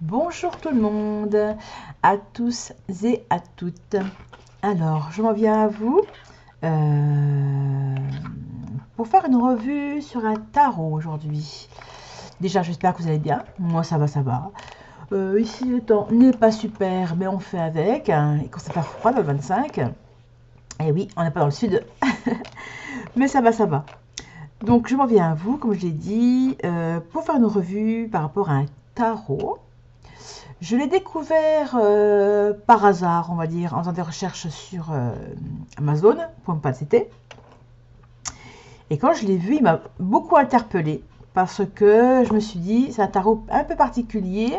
Bonjour tout le monde, à tous et à toutes. Alors, je m'en viens à vous pour faire une revue sur un tarot aujourd'hui. Déjà, j'espère que vous allez bien. Moi, ça va, ça va. Ici, le temps n'est pas super, mais on fait avec. Il commence à faire froid le 25. Et oui, on n'est pas dans le sud, mais ça va, ça va. Donc, je m'en viens à vous, comme je l'ai dit, pour faire une revue par rapport à un tarot. Je l'ai découvert par hasard, on va dire, en faisant des recherches sur Amazon, pour ne pas le citer. Et quand je l'ai vu, il m'a beaucoup interpellée parce que je me suis dit, c'est un tarot un peu particulier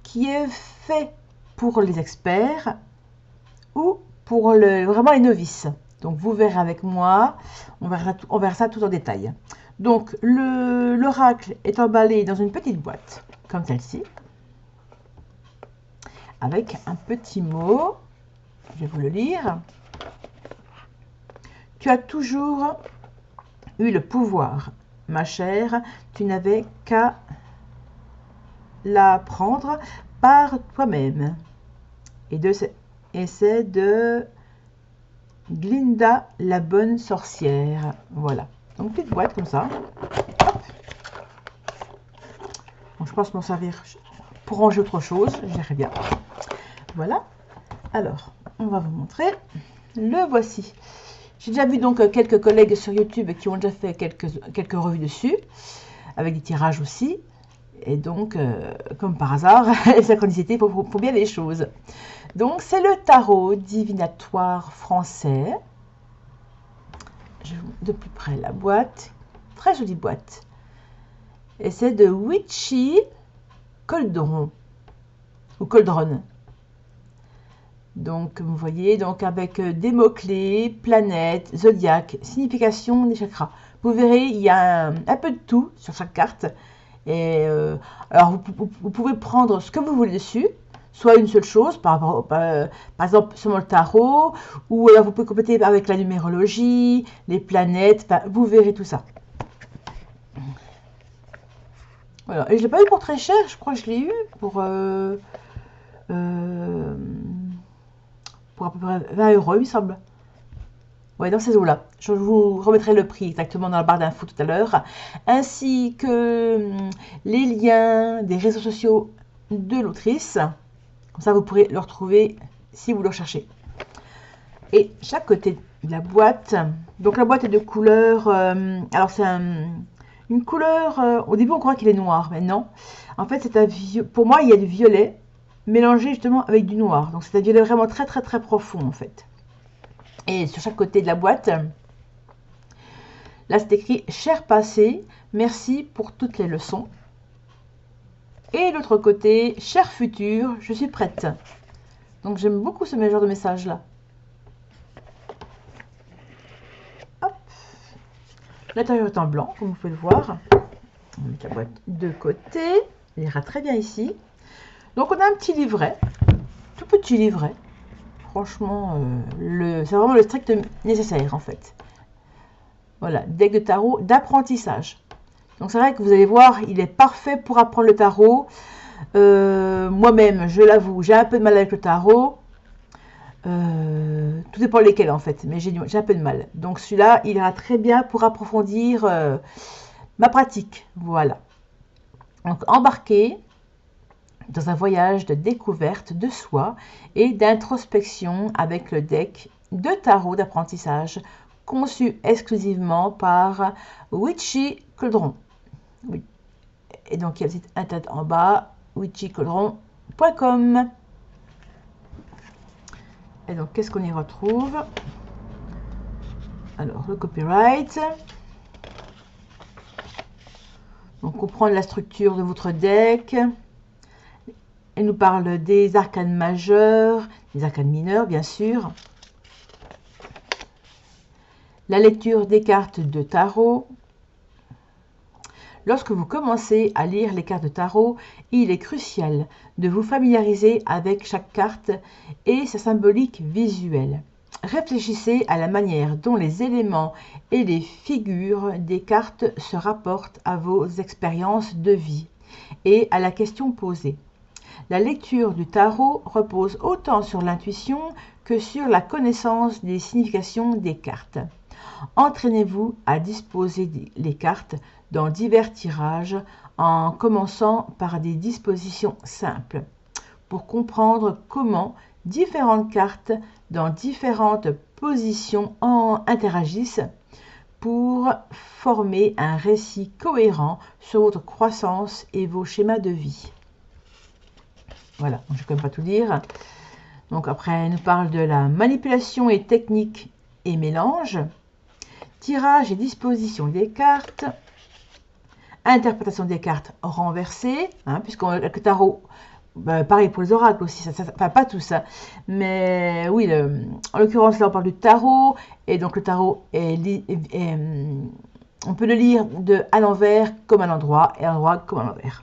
qui est fait pour les experts ou pour vraiment les novices. Donc vous verrez avec moi, on verra ça tout en détail. Donc l'oracle est emballé dans une petite boîte, comme celle-ci, avec un petit mot, je vais vous le lire. Tu as toujours eu le pouvoir, ma chère, tu n'avais qu'à l'apprendre par toi-même. Et c'est de Glinda la bonne sorcière. Voilà. Donc petite boîte comme ça. Bon, je pense m'en servir pour ranger autre chose, je dirais bien. Voilà. Alors, on va vous montrer. Le voici. J'ai déjà vu donc quelques collègues sur YouTube qui ont déjà fait quelques revues dessus, avec des tirages aussi. Et donc, comme par hasard, les synchronicités pour bien les choses. Donc, c'est le tarot divinatoire français. Je vous montre de plus près la boîte. Très jolie boîte. Et c'est de Witchy Coldron. Ou Coldron. Donc, vous voyez, donc avec des mots-clés, planètes, zodiaque, signification des chakras. Vous verrez, il y a un peu de tout sur chaque carte. Et alors, vous pouvez prendre ce que vous voulez dessus, soit une seule chose, par exemple seulement le tarot, ou alors vous pouvez compléter avec la numérologie, les planètes, vous verrez tout ça. Voilà. Et je ne l'ai pas eu pour très cher, je crois que je l'ai eu pour à peu près 20 €, il me semble. Ouais, dans ces eaux-là. Je vous remettrai le prix exactement dans la barre d'infos tout à l'heure, ainsi que les liens des réseaux sociaux de l'autrice. Comme ça, vous pourrez le retrouver si vous le recherchez. Et chaque côté de la boîte, donc la boîte est de couleur, alors c'est une couleur, au début on croit qu'il est noir, mais non. En fait, c'est pour moi, il y a du violet mélangé justement avec du noir. Donc c'est un violet vraiment très très très profond en fait. Et sur chaque côté de la boîte, là c'est écrit « Cher passé, merci pour toutes les leçons ». Et l'autre côté « Cher futur, je suis prête ». Donc j'aime beaucoup ce genre de message là. Hop. L'intérieur est en blanc, comme vous pouvez le voir. On met la boîte de côté. Il ira très bien ici. Donc on a un petit livret, tout petit livret. Franchement, c'est vraiment le strict nécessaire en fait. Voilà, deck de tarot d'apprentissage. Donc c'est vrai que vous allez voir, il est parfait pour apprendre le tarot. Moi-même, je l'avoue, j'ai un peu de mal avec le tarot. Tout dépend lesquels en fait, mais j'ai un peu de mal. Donc celui-là, il ira très bien pour approfondir ma pratique. Voilà. Donc embarqué dans un voyage de découverte de soi et d'introspection avec le deck de tarot d'apprentissage conçu exclusivement par Witchy Coldron. Oui. Et donc il y a le site internet en bas, witchycoldron.com. Et donc qu'est-ce qu'on y retrouve? Alors le copyright. Donc comprendre la structure de votre deck. Elle nous parle des arcanes majeurs, des arcanes mineurs, bien sûr. La lecture des cartes de tarot. Lorsque vous commencez à lire les cartes de tarot, il est crucial de vous familiariser avec chaque carte et sa symbolique visuelle. Réfléchissez à la manière dont les éléments et les figures des cartes se rapportent à vos expériences de vie. et à la question posée. La lecture du tarot repose autant sur l'intuition que sur la connaissance des significations des cartes. Entraînez-vous à disposer les cartes dans divers tirages en commençant par des dispositions simples pour comprendre comment différentes cartes dans différentes positions interagissent pour former un récit cohérent sur votre croissance et vos schémas de vie. Voilà, je ne vais quand même pas tout dire. Donc après, elle nous parle de la manipulation et technique et mélange, tirage et disposition des cartes, interprétation des cartes renversées, puisqu'avec le tarot, pareil pour les oracles aussi, enfin pas tout ça, mais oui, en l'occurrence là on parle du tarot, et donc le tarot on peut le lire à l'envers comme à l'endroit, et à l'endroit comme à l'envers.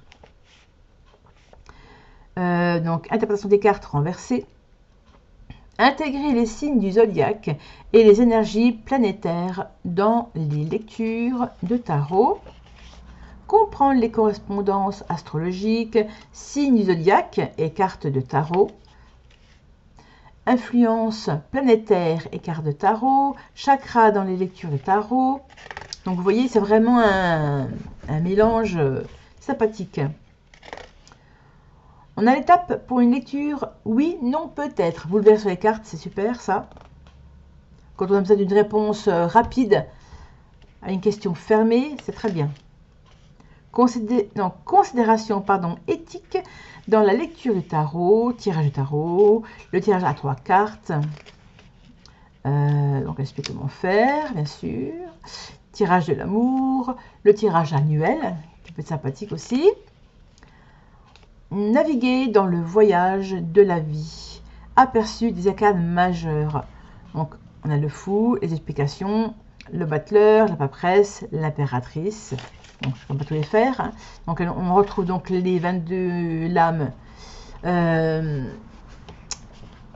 Donc interprétation des cartes renversées, intégrer les signes du zodiaque et les énergies planétaires dans les lectures de tarot, comprendre les correspondances astrologiques, signes du zodiaque et cartes de tarot, influence planétaire et cartes de tarot, chakras dans les lectures de tarot. Donc vous voyez, c'est vraiment un mélange sympathique. On a l'étape pour une lecture oui, non, peut-être. Vous le verrez sur les cartes, c'est super ça. Quand on a besoin d'une réponse rapide à une question fermée, c'est très bien. Considération éthique dans la lecture du tarot, tirage du tarot, le tirage à 3 cartes. Donc, elle explique comment faire, bien sûr. Tirage de l'amour, le tirage annuel, qui peut être sympathique aussi. Naviguer dans le voyage de la vie. Aperçu des arcanes majeurs. Donc, on a le fou, les explications, le battleur, la paperesse, l'impératrice. Donc, je ne peux pas tous les faire. Donc, on retrouve donc les 22 lames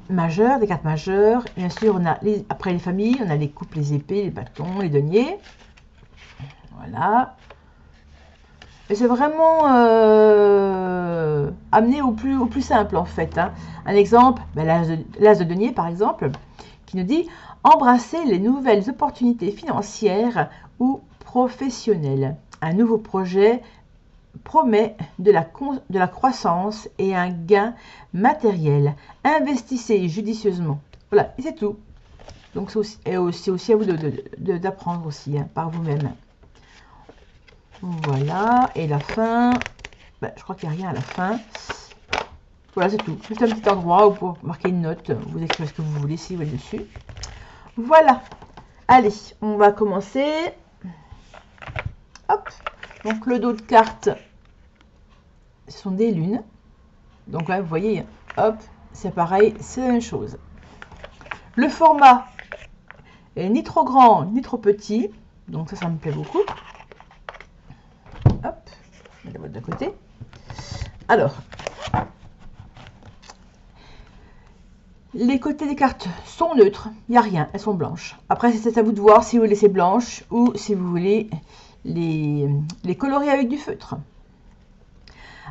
majeures, des cartes majeures. Bien sûr, on a après les familles, on a les coupes, les épées, les bâtons, les deniers. Voilà. Et c'est vraiment amené au plus simple en fait. Un exemple, l'as de denier par exemple, qui nous dit « Embrasser les nouvelles opportunités financières ou professionnelles. Un nouveau projet promet de la croissance et un gain matériel. Investissez judicieusement. » Voilà, et c'est tout. Donc c'est aussi à vous d'apprendre aussi par vous-même. Voilà, et la fin, je crois qu'il n'y a rien à la fin. Voilà, c'est tout. Juste un petit endroit où pour marquer une note, vous écrivez ce que vous voulez si vous voulez dessus. Voilà. Allez, on va commencer. Hop. Donc le dos de carte, ce sont des lunes. Donc là, vous voyez, hop, c'est pareil, c'est la même chose. Le format est ni trop grand, ni trop petit. Donc ça me plaît beaucoup. Hop, je vais la mettre de côté. Alors, les côtés des cartes sont neutres, il n'y a rien, elles sont blanches. Après, c'est à vous de voir si vous les laissez blanches ou si vous voulez les colorer avec du feutre.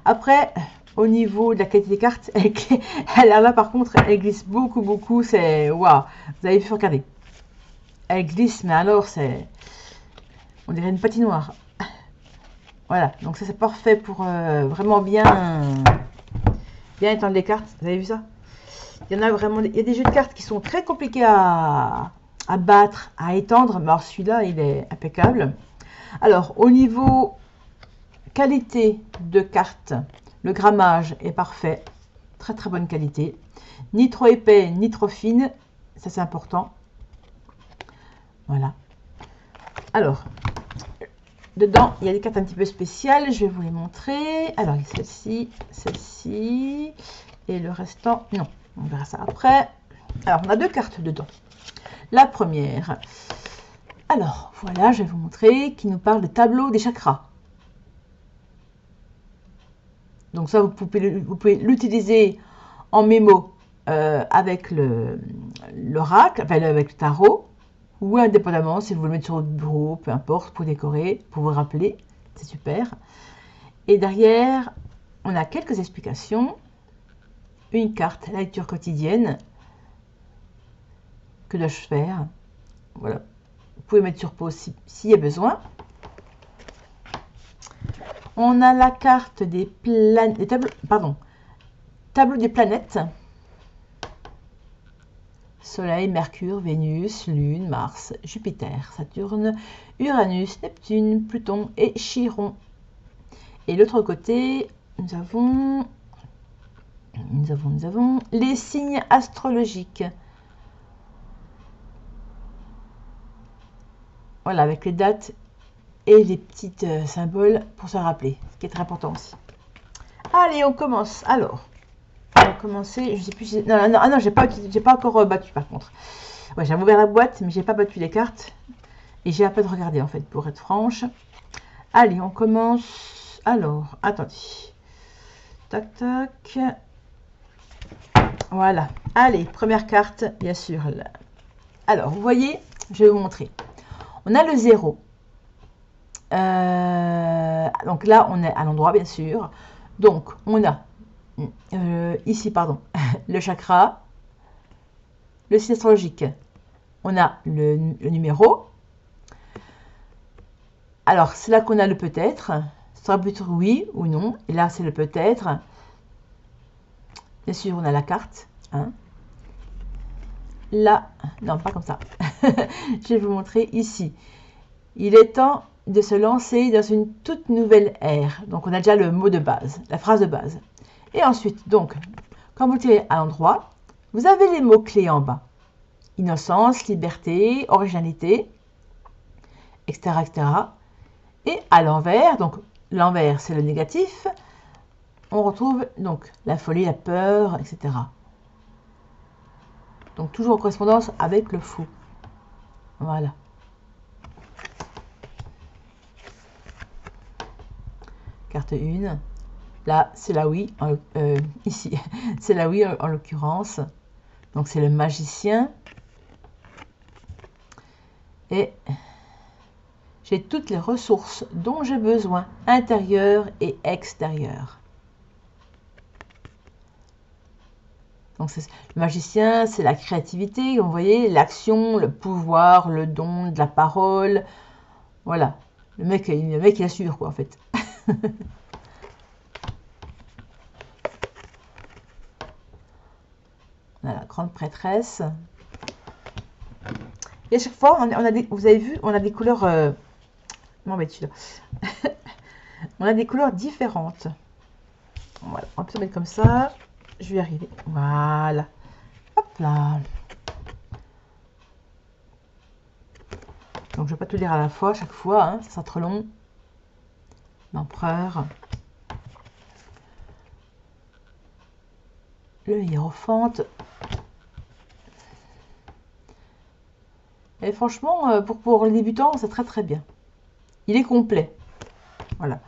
Après, au niveau de la qualité des cartes, elle là par contre, elle glisse beaucoup, c'est waouh, vous avez vu, regardez. Elle glisse, mais alors c'est, on dirait une patinoire. Voilà, donc ça c'est parfait pour vraiment bien étendre les cartes. Vous avez vu ça? Il y en a vraiment, il y a des jeux de cartes qui sont très compliqués à battre, à étendre, mais alors celui-là il est impeccable. Alors au niveau qualité de carte, le grammage est parfait, très bonne qualité, ni trop épais ni trop fine, ça c'est important. Voilà. Alors, dedans, il y a des cartes un petit peu spéciales, je vais vous les montrer. Alors, celle-ci, et le restant, non, on verra ça après. Alors, on a 2 cartes dedans. La première, alors, voilà, je vais vous montrer, qui nous parle de tableau des chakras. Donc ça, vous pouvez l'utiliser en mémo avec l'oracle, enfin avec le tarot, ou indépendamment, si vous voulez le mettre sur votre bureau, peu importe, pour décorer, pour vous rappeler, c'est super. Et derrière, on a quelques explications. Une carte, la lecture quotidienne. Que dois-je faire? Voilà. Vous pouvez mettre sur pause s'il y a besoin. On a la carte des planètes, tableau des planètes. Soleil, Mercure, Vénus, Lune, Mars, Jupiter, Saturne, Uranus, Neptune, Pluton et Chiron. Et l'autre côté, nous avons les signes astrologiques. Voilà, avec les dates et les petits symboles pour se rappeler, ce qui est très important aussi. Allez, on commence. Alors, on va commencer. Je sais plus. Non, j'ai pas encore battu par contre. Ouais, j'ai ouvert la boîte, mais j'ai pas battu les cartes et j'ai à peine regardé en fait, pour être franche. Allez, on commence. Alors, attendez. Tac, tac. Voilà. Allez, première carte, bien sûr. Alors, vous voyez, je vais vous montrer. On a le 0. Donc là, on est à l'endroit, bien sûr. Donc, on a ici, pardon, le chakra, le signe astrologique. On a le numéro. Alors, c'est là qu'on a le peut-être. Ça sera plutôt oui ou non. Et là, c'est le peut-être. Bien sûr, on a la carte. Hein. Là, non, pas comme ça. Je vais vous montrer ici. Il est temps de se lancer dans une toute nouvelle ère. Donc, on a déjà le mot de base, la phrase de base. Et ensuite, donc, quand vous tirez à l'endroit, vous avez les mots-clés en bas. Innocence, liberté, originalité, etc., etc. Et à l'envers, donc l'envers c'est le négatif, on retrouve donc la folie, la peur, etc. Donc toujours en correspondance avec le fou. Voilà. Carte 1. Là, c'est la oui, ici, c'est la oui en l'occurrence. Donc c'est le magicien. Et j'ai toutes les ressources dont j'ai besoin, intérieures et extérieures. Donc le magicien, c'est la créativité, vous voyez, l'action, le pouvoir, le don de la parole. Voilà, le mec il assure quoi en fait. On a la grande prêtresse. Et à chaque fois, vous avez vu, on a des couleurs... Non mais tu on a des couleurs différentes. Voilà, on peut se mettre comme ça. Je vais y arriver. Voilà. Hop là. Donc je ne vais pas tout lire à la fois, chaque fois, hein, ça sera trop long. L'empereur. Le hiérophante. Et franchement, pour les débutants, c'est très très bien. Il est complet. Voilà.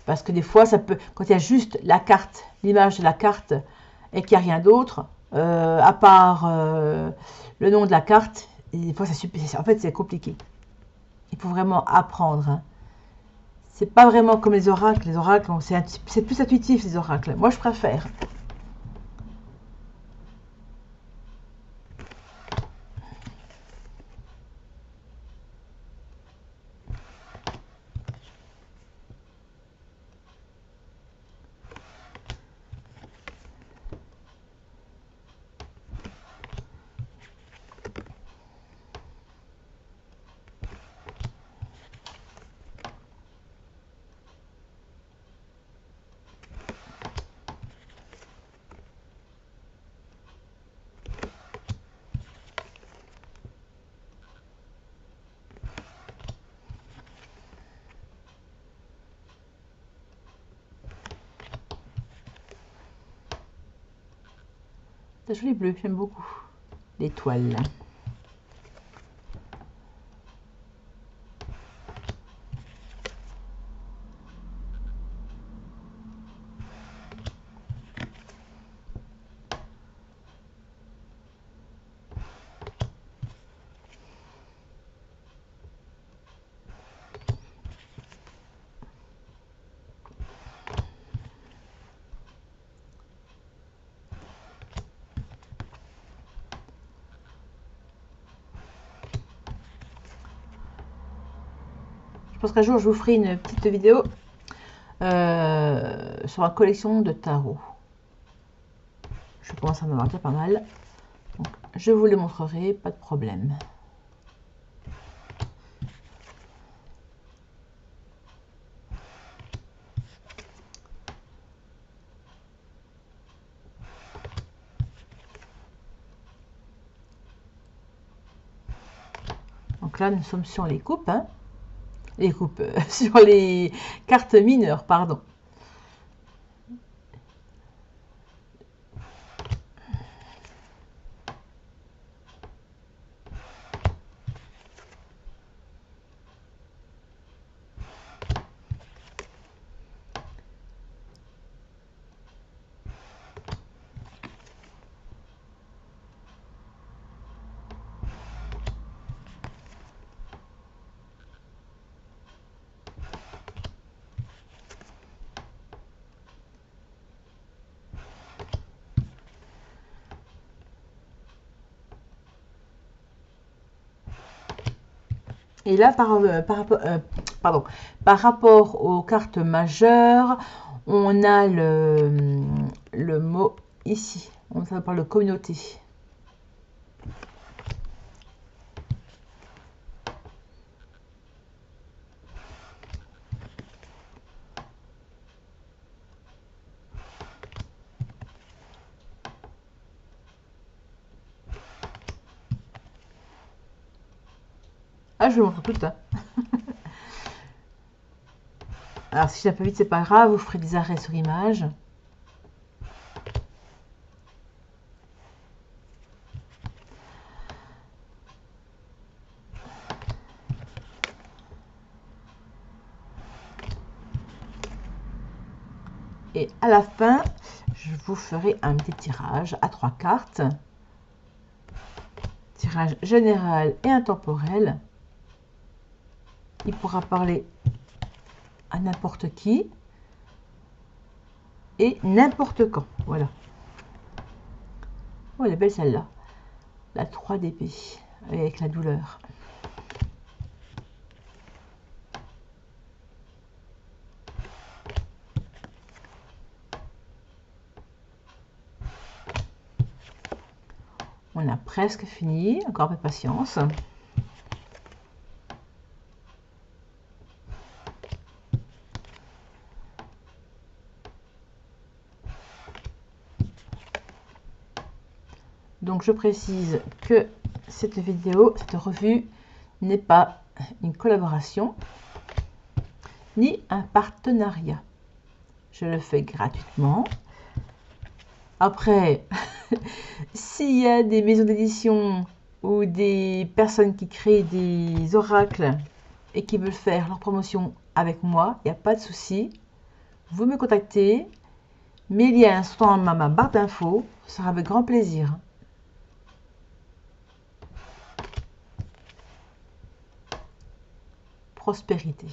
Parce que des fois, ça peut, quand il y a juste la carte, l'image de la carte, et qu'il n'y a rien d'autre, à part le nom de la carte, et des fois, en fait, c'est compliqué. Il faut vraiment apprendre. Hein. C'est pas vraiment comme les oracles. Les oracles, c'est plus intuitif, les oracles. Moi, je préfère. C'est joli bleu, j'aime beaucoup. L'étoile. pense qu'un jour, je vous ferai une petite vidéo sur la collection de tarot. Je commence à m'en avoir déjà pas mal. Donc, je vous les montrerai, pas de problème. Donc là, nous sommes sur les coupes, hein. Les coupes, sur les cartes mineures, pardon. Et là, par rapport aux cartes majeures, on a le mot ici. On parle de communauté. Ah, je vous montre tout, hein. Alors, si j'ai un peu vite, c'est pas grave, vous ferez des arrêts sur image. Et à la fin, je vous ferai un petit tirage à 3 cartes. Tirage général et intemporel. Il pourra parler à n'importe qui et n'importe quand. Voilà. Oh, elle est belle celle-là. La 3 d'épée avec la douleur. On a presque fini, encore un peu de patience. Donc je précise que cette vidéo, cette revue n'est pas une collaboration ni un partenariat. Je le fais gratuitement. Après, s'il y a des maisons d'édition ou des personnes qui créent des oracles et qui veulent faire leur promotion avec moi, il n'y a pas de souci. Vous me contactez. Mes liens sont dans ma barre d'infos. Ce sera avec grand plaisir. Prospérité.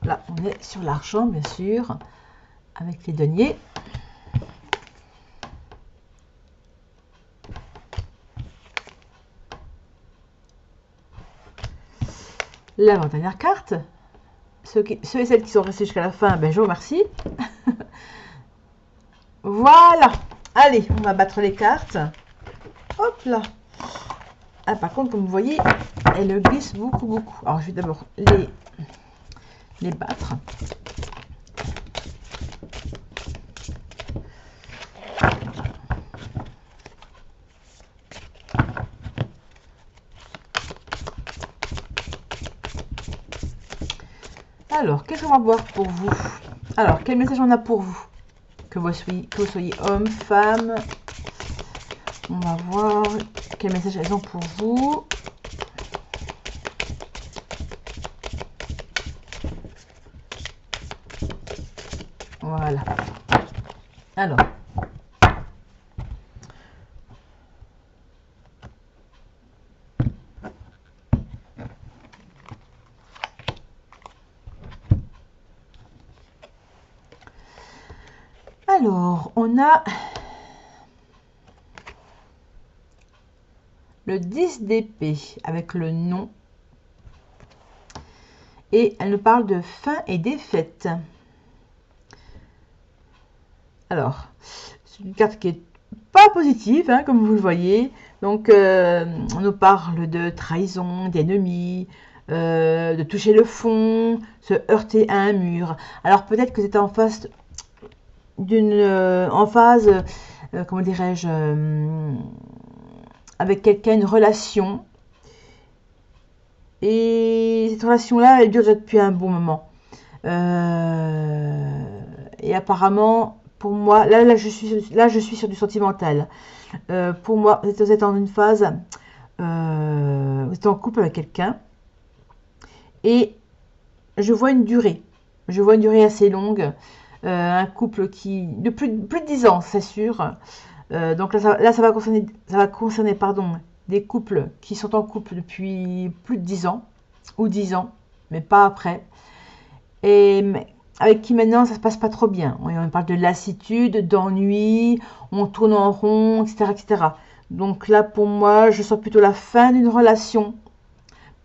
Là, on est sur l'argent, bien sûr, avec les deniers. L'avant-dernière carte. Ceux et celles qui sont restés jusqu'à la fin, ben, je vous remercie. Voilà. Allez, on va battre les cartes. Hop là. Ah, par contre, comme vous voyez, elles glissent beaucoup. Alors, je vais d'abord les battre. Alors, qu'est-ce qu'on va voir pour vous? Alors, quel message on a pour vous? Que vous soyez homme, femme. On va voir quel message elles ont pour vous. Voilà. Alors. Alors, on a le 10 d'épée avec le nom. Et elle nous parle de fin et défaite. Alors, c'est une carte qui est pas positive, hein, comme vous le voyez. Donc, on nous parle de trahison, d'ennemis, de toucher le fond, se heurter à un mur. Alors, peut-être que c'est en face comment dirais-je, avec quelqu'un, une relation. Et cette relation-là, elle dure déjà depuis un bon moment. Et apparemment, pour moi, là, je suis sur du sentimental. Pour moi, vous êtes dans une phase, vous êtes en couple avec quelqu'un. Et je vois une durée. Je vois une durée assez longue. Un couple qui de plus de 10 ans, c'est sûr. Donc là, ça va concerner des couples qui sont en couple depuis plus de 10 ans, ou 10 ans, mais pas après. Et avec qui maintenant, ça se passe pas trop bien. On parle de lassitude, d'ennui, on tourne en rond, etc., etc. Donc là, pour moi, je sens plutôt la fin d'une relation.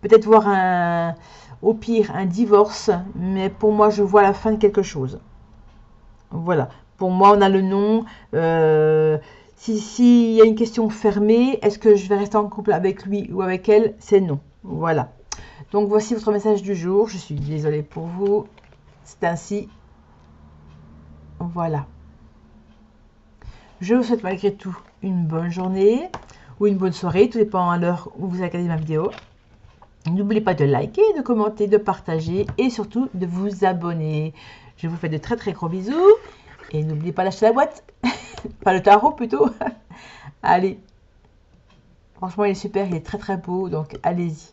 Peut-être voir au pire, un divorce, mais pour moi, je vois la fin de quelque chose. Voilà. Pour moi, on a le nom. S'il y a une question fermée, est-ce que je vais rester en couple avec lui ou avec elle? C'est non. Voilà. Donc, voici votre message du jour. Je suis désolée pour vous. C'est ainsi. Voilà. Je vous souhaite malgré tout une bonne journée ou une bonne soirée. Tout dépend à l'heure où vous regardez ma vidéo. N'oubliez pas de liker, de commenter, de partager et surtout de vous abonner. Je vous fais de très très gros bisous. Et n'oubliez pas d'acheter la boîte. Pas le tarot plutôt. Allez. Franchement, il est super. Il est très très beau. Donc, allez-y.